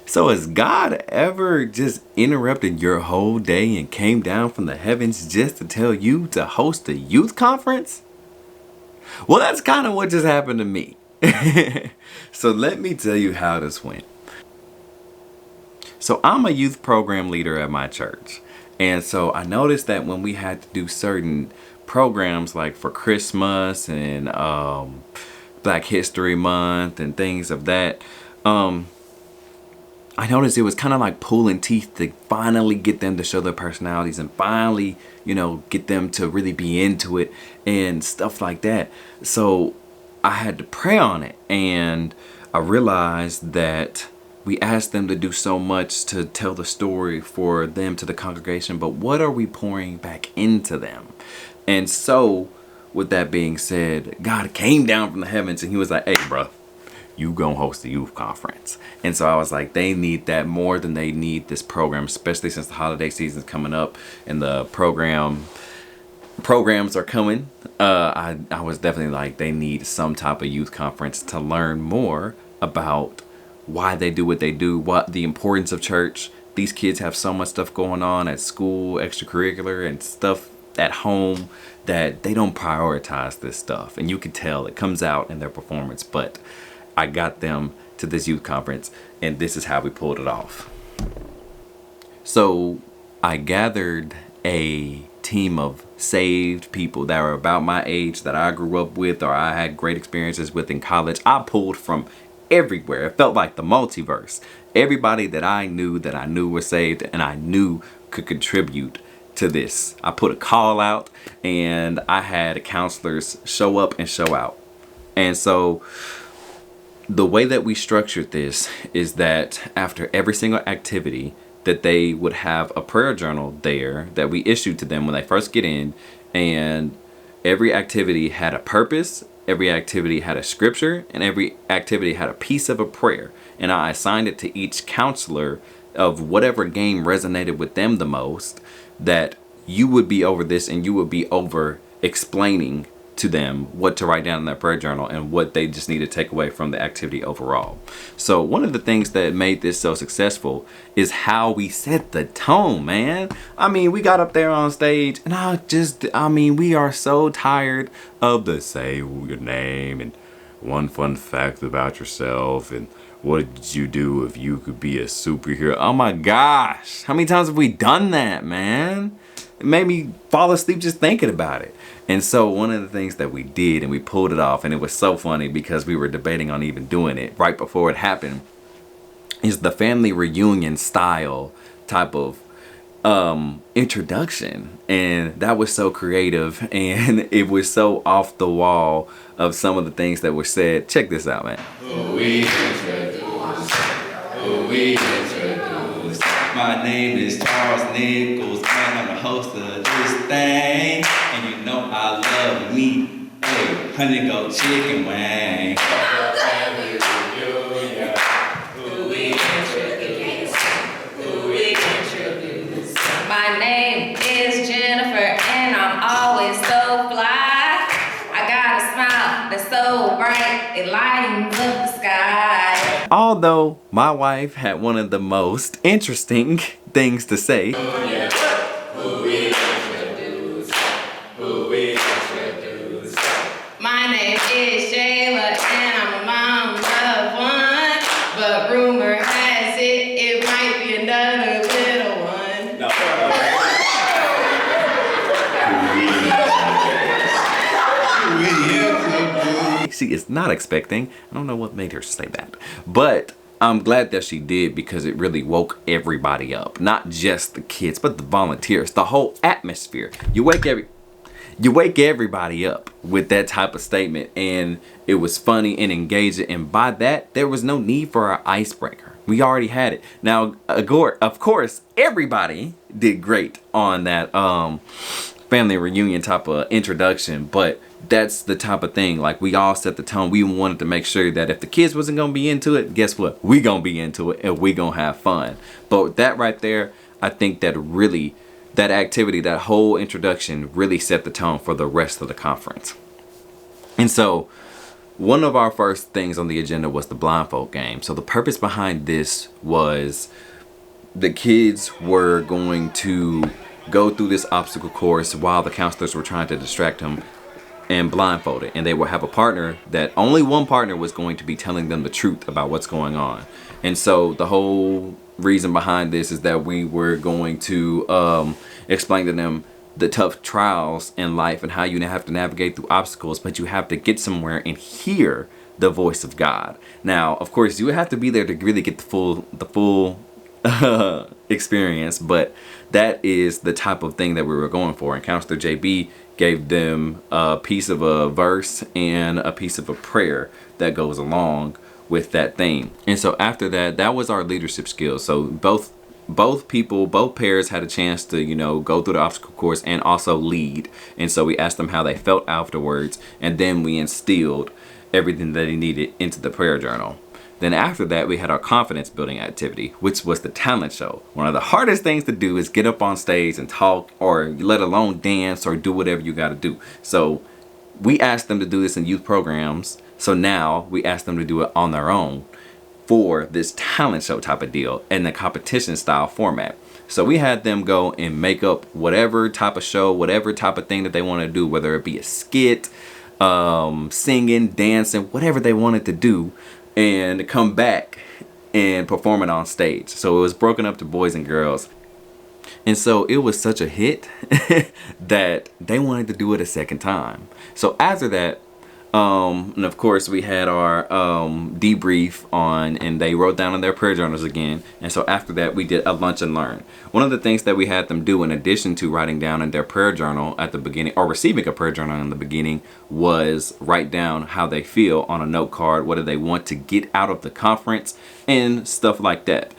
So has God ever just interrupted your whole day and came down from the heavens just to tell you to host a youth conference? Well, that's kind of what just happened to me. So let me tell you how this went. So I'm a youth program leader at my church. And so I noticed that when we had to do certain programs like for Christmas and Black History Month and things of that, I noticed it was kind of like pulling teeth to finally get them to show their personalities and finally, get them to really be into it and stuff like that. So I had to pray on it, and I realized that we asked them to do so much to tell the story for them to the congregation, but what are we pouring back into them? And so with that being said, God came down from the heavens and he was like, hey, bro, you gonna host a youth conference. And so I was like, they need that more than they need this program, especially since the holiday season's coming up and the programs are coming. I was definitely like, they need some type of youth conference to learn more about why they do what they do, what the importance of church. These kids have so much stuff going on at school, extracurricular and stuff at home, that they don't prioritize this stuff. And you can tell it comes out in their performance. But I got them to this youth conference, and this is how we pulled it off. So I gathered a team of saved people that were about my age, that I grew up with or I had great experiences with in college. I pulled from everywhere. It felt like the multiverse. Everybody that I knew was saved and I knew could contribute to this. I put a call out and I had counselors show up and show out. And so the way that we structured this is that after every single activity, that they would have a prayer journal there that we issued to them when they first get in, and every activity had a purpose, every activity had a scripture, and every activity had a piece of a prayer. And I assigned it to each counselor of whatever game resonated with them the most, that you would be over this and you would be over explaining to them what to write down in their prayer journal and what they just need to take away from the activity overall. So one of the things that made this so successful is how we set the tone, man. I mean, we got up there on stage and we are so tired of the say your name and one fun fact about yourself and what did you do if you could be a superhero. Oh my gosh, how many times have we done that, man? It made me fall asleep just thinking about it. And so one of the things that we did, and we pulled it off, and it was so funny because we were debating on even doing it right before it happened, is the family reunion style type of introduction. And that was so creative, and it was so off the wall of some of the things that were said. Check this out, man. Who we introduce. My name is Jayla Nichols, and I'm the host of this thing. And you know I love meat. Hey, honey goat chicken wing. Who we introduce. My name is Jennifer, and I'm always so fly. I got a smile that's so bright, it lightens up the sky. Although my wife had one of the most interesting things to say. My name is Jayla, and I'm a mom of one. But rumor has it might be another little one. No. She is not expecting. I don't know what made her say that, but I'm glad that she did, because it really woke everybody up. Not just the kids, but the volunteers, the whole atmosphere. You wake everybody up with that type of statement, and it was funny and engaging. And by that, there was no need for our icebreaker. We already had it. Now, of course, everybody did great on that family reunion type of introduction, but that's the type of thing, like, we all set the tone. We wanted to make sure that if the kids wasn't gonna be into it, guess what, we gonna be into it and we gonna have fun. But that right there, I think that really, that activity, that whole introduction really set the tone for the rest of the conference. And so one of our first things on the agenda was the blindfold game. So the purpose behind this was the kids were going to go through this obstacle course while the counselors were trying to distract them and blindfolded. And they would have a partner that only one partner was going to be telling them the truth about what's going on. And so the whole reason behind this is that we were going to explain to them the tough trials in life and how you have to navigate through obstacles, but you have to get somewhere and hear the voice of God. Now, of course, you have to be there to really get the full experience, but that is the type of thing that we were going for. And Counselor JB gave them a piece of a verse and a piece of a prayer that goes along with that theme. And so after that, that was our leadership skills. So both pairs had a chance to, you know, go through the obstacle course and also lead. And so we asked them how they felt afterwards, and then we instilled everything that they needed into the prayer journal. Then after that, we had our confidence building activity, which was the talent show. One of the hardest things to do is get up on stage and talk, or let alone dance or do whatever you got to do. So we asked them to do this in youth programs. So now we asked them to do it on their own for this talent show type of deal in the competition style format. So we had them go and make up whatever type of show, whatever type of thing that they want to do, whether it be a skit, singing, dancing, whatever they wanted to do, and come back and perform it on stage. So it was broken up to boys and girls. And so it was such a hit that they wanted to do it a second time. So after that, and of course we had our debrief on, and they wrote down in their prayer journals again. And so after that, we did a lunch and learn. One of the things that we had them do, in addition to writing down in their prayer journal at the beginning, or receiving a prayer journal in the beginning, was write down how they feel on a note card. What do they want to get out of the conference and stuff like that.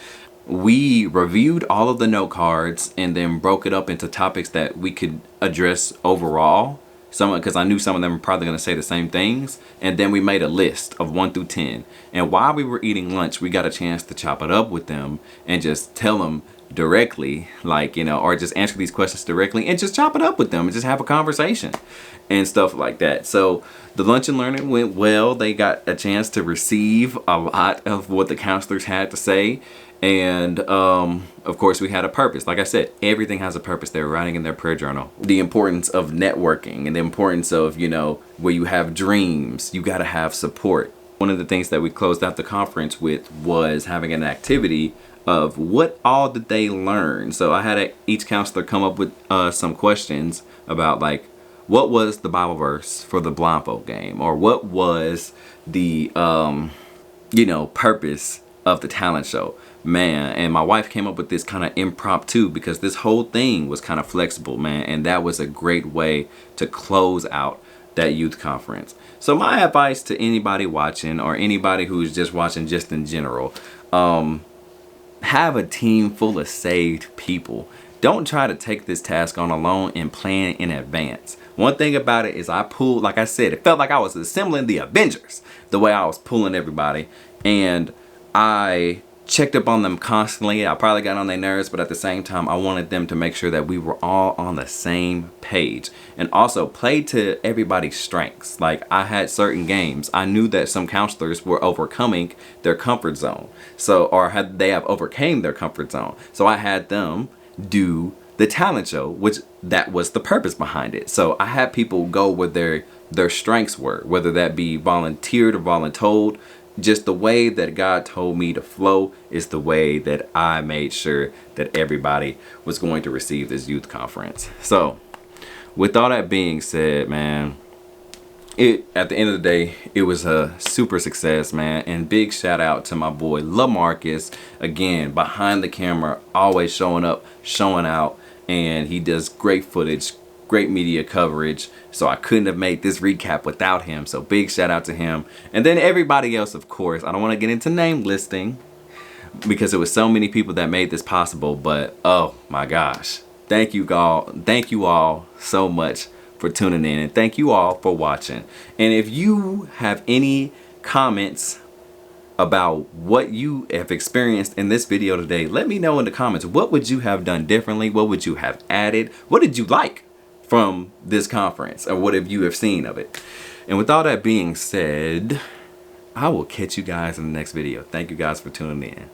We reviewed all of the note cards and then broke it up into topics that we could address overall. Because I knew some of them were probably going to say the same things. And then we made a list of 1 through 10. And while we were eating lunch, we got a chance to chop it up with them and just tell them directly, like, you know, or just answer these questions directly and just chop it up with them and just have a conversation and stuff like that. So the lunch and learning went well. They got a chance to receive a lot of what the counselors had to say. And of course, we had a purpose. Like I said, everything has a purpose. They're writing in their prayer journal the importance of networking and the importance of, you know, where you have dreams, you got to have support. One of the things that we closed out the conference with was having an activity of what all did they learn. So I had each counselor come up with some questions about, like, what was the Bible verse for the blindfold game, or what was the you know, purpose of the talent show. Man, and my wife came up with this kind of impromptu, because this whole thing was kind of flexible, man, and that was a great way to close out that youth conference. So my advice to anybody watching, or anybody who's just watching just in general, have a team full of saved people. Don't try to take this task on alone and plan in advance. One thing about it is I pulled, like I said, it felt like I was assembling the Avengers, the way I was pulling everybody, and I checked up on them constantly. I probably got on their nerves, but at the same time, I wanted them to make sure that we were all on the same page, and also play to everybody's strengths. Like, I had certain games. I knew that some counselors were overcoming their comfort zone. So, or they have overcame their comfort zone. So I had them do the talent show, which that was the purpose behind it. So I had people go where their strengths were, whether that be volunteered or voluntold. Just the way that God told me to flow is the way that I made sure that everybody was going to receive this youth conference. So with all that being said, man, at the end of the day, it was a super success, man. And big shout out to my boy Lamarcus, again, behind the camera, always showing up, showing out, and he does great footage, great media coverage. So I couldn't have made this recap without him. So big shout out to him. And then everybody else, of course. I don't want to get into name listing because it was so many people that made this possible. But oh my gosh. Thank you all. Thank you all so much for tuning in. And thank you all for watching. And if you have any comments about what you have experienced in this video today, let me know in the comments. What would you have done differently? What would you have added? What did you like from this conference, or what have you have seen of it? And with all that being said, I will catch you guys in the next video. Thank you guys for tuning in.